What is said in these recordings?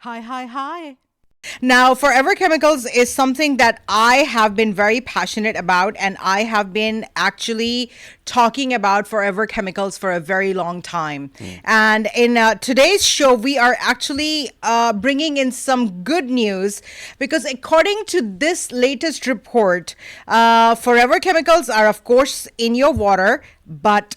Hi, hi, hi. Now, forever chemicals is something that I have been very passionate about, and I have been actually talking about forever chemicals for a very long time. And in today's show, we are actually bringing in some good news because, according to this latest report, forever chemicals are, of course, in your water, but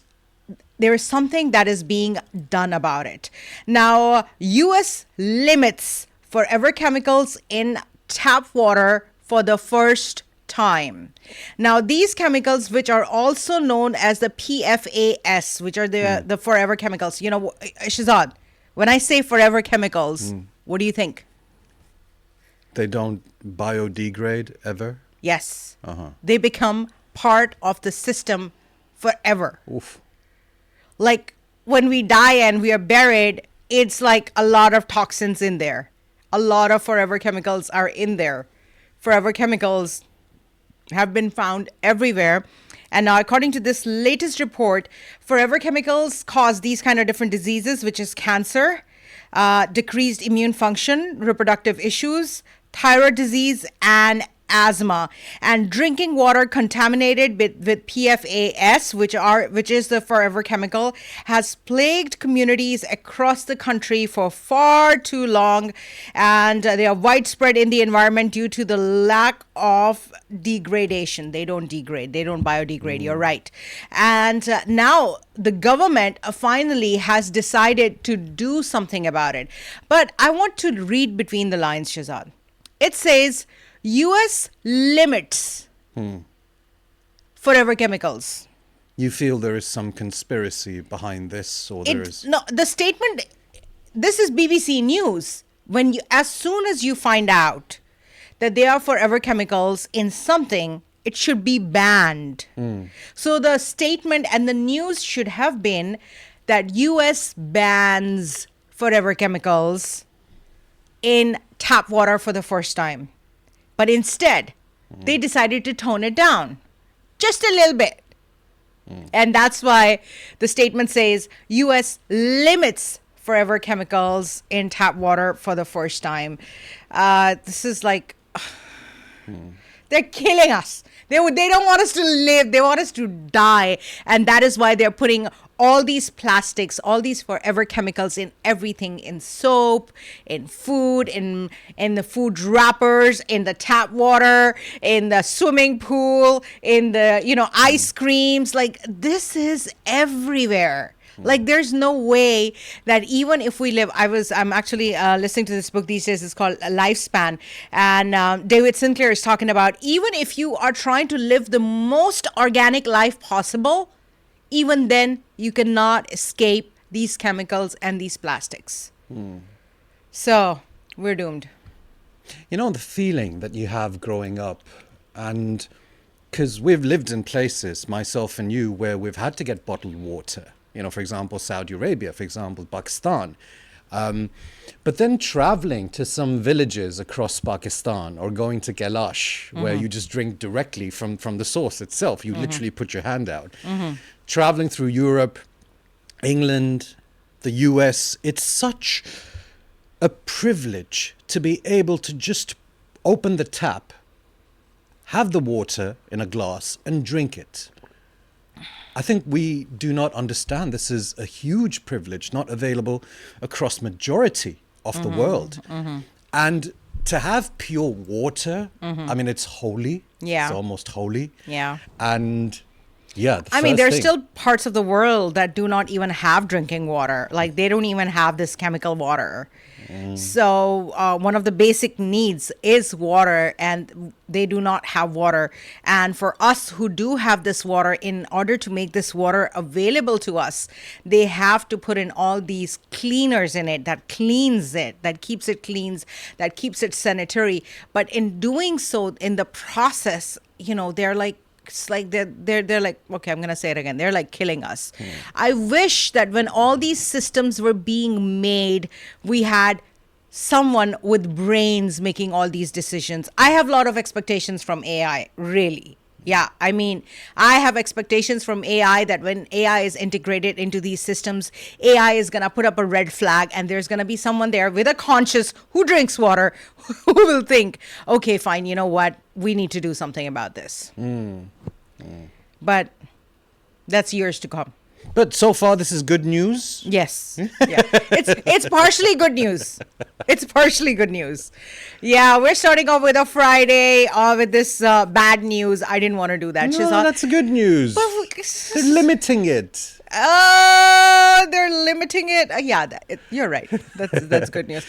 there is something that is being done about it. Now, US limits forever chemicals in tap water for the first time. Now, these chemicals, which are also known as the PFAS, which are the forever chemicals, Shehzad, when I say forever chemicals, what do you think? They don't biodegrade ever? Yes. They become part of the system forever. Oof. Like when we die and we are buried, it's like a lot of toxins in there. A lot of forever chemicals are in there. Forever chemicals have been found everywhere. And now, according to this latest report, forever chemicals cause these kind of different diseases, which is cancer, decreased immune function, reproductive issues, thyroid disease, and asthma. And drinking water contaminated with PFAS, which is the forever chemical, has plagued communities across the country for far too long, and they are widespread in the environment due to the lack of degradation. They don't degrade, they don't biodegrade. You're right. And now the government finally has decided to do something about it. But I want to read between the lines, Shehzad. It says US limits forever chemicals. You feel there is some conspiracy behind this, or there is... No, the statement, this is BBC News. As soon as you find out that they are forever chemicals in something, it should be banned. So the statement and the news should have been that US bans forever chemicals in tap water for the first time. But instead, they decided to tone it down just a little bit. And that's why the statement says US limits forever chemicals in tap water for the first time. This is like, they're killing us. They don't want us to live. They want us to die. And that is why they're putting all these plastics, all these forever chemicals in everything, in soap, in food, in the food wrappers, in the tap water, in the swimming pool, in the, ice creams. Like, this is everywhere. Like, there's no way that even if we live, I'm actually listening to this book these days. It's called Lifespan. And David Sinclair is talking about, even if you are trying to live the most organic life possible, even then you cannot escape these chemicals and these plastics. So we're doomed. You know, the feeling that you have growing up, and because we've lived in places, myself and you, where we've had to get bottled water. For example, Saudi Arabia, for example, Pakistan. But then traveling to some villages across Pakistan, or going to Kailash, where you just drink directly from the source itself. You literally put your hand out. Traveling through Europe, England, the US, it's such a privilege to be able to just open the tap, have the water in a glass, and drink it. I think we do not understand this is a huge privilege, not available across majority of the world. And to have pure water, I mean, it's holy. Yeah. It's almost holy. Yeah. And yeah, there's still parts of the world that do not even have drinking water. Like, they don't even have this chemical water. So one of the basic needs is water, and they do not have water. And for us who do have this water, in order to make this water available to us, they have to put in all these cleaners in it that cleans it, that keeps it clean, that keeps it sanitary. But in doing so, in the process, they're like, it's like they're like, okay, I'm gonna say it again, they're like killing us. I wish that when all these systems were being made, we had someone with brains making all these decisions. I have a lot of expectations from AI, really. Yeah, I mean, I have expectations from AI that when AI is integrated into these systems, AI is going to put up a red flag, and there's going to be someone there with a conscience who drinks water who will think, okay, fine, you know what? We need to do something about this. But that's years to come. But so far, this is good news. Yes. Yeah. It's partially good news. It's partially good news. Yeah, we're starting off with a Friday with this bad news. I didn't want to do that. No, Shehzad. that's good news. They're limiting it. Oh, they're limiting it. Yeah, you're right. That's good news.